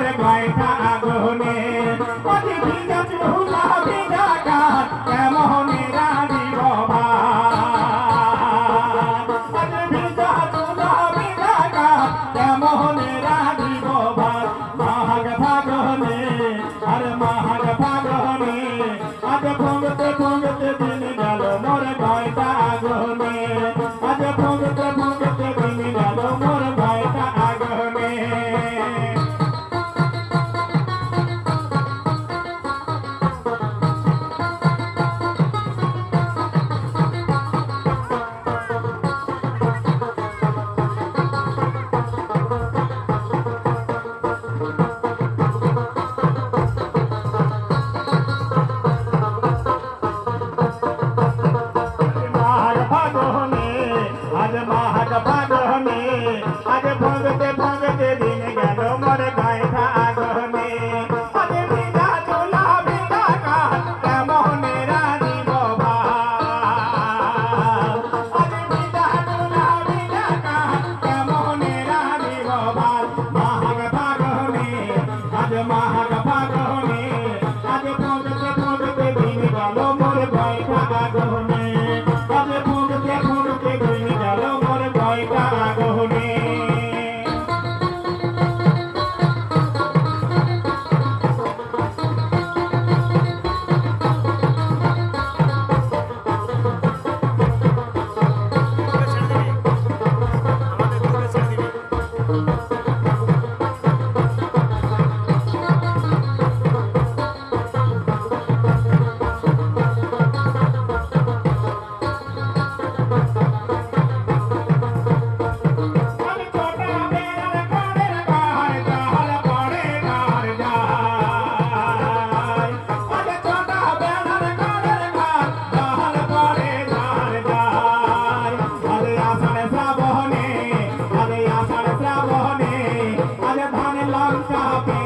মোর গয়টা আগুনে অতি ভিজা চুলা ভিজা গান কেমনে রাধিব ভাত অতি ভিজা চুলা ভিজা গান কেমনে রাধিব ভাত মাঘ ফাগুনে আর মাঘ ফাগুনে আজ ভঙ্গতে ভঙ্গতে দিন গেল মোর গয়টা আগুনে আজ ভঙ্গতে ভঙ্গতে দিন গেল মোর গয়টা আগুনে आज माघ फागुने आज भंगते भंगते दिन गल मोर गयटा आगने आज बिना चूल्हा बिना गान केमने राधिब भात आज बिना चूल्हा बिना गान केमने राधिब भात माघ फागुने आज माघ फागुने आज भंगते भंगते दिन गल मोर गयटा आगने आज भंगते भंगते दिन गल मोर गयटा आगने Stop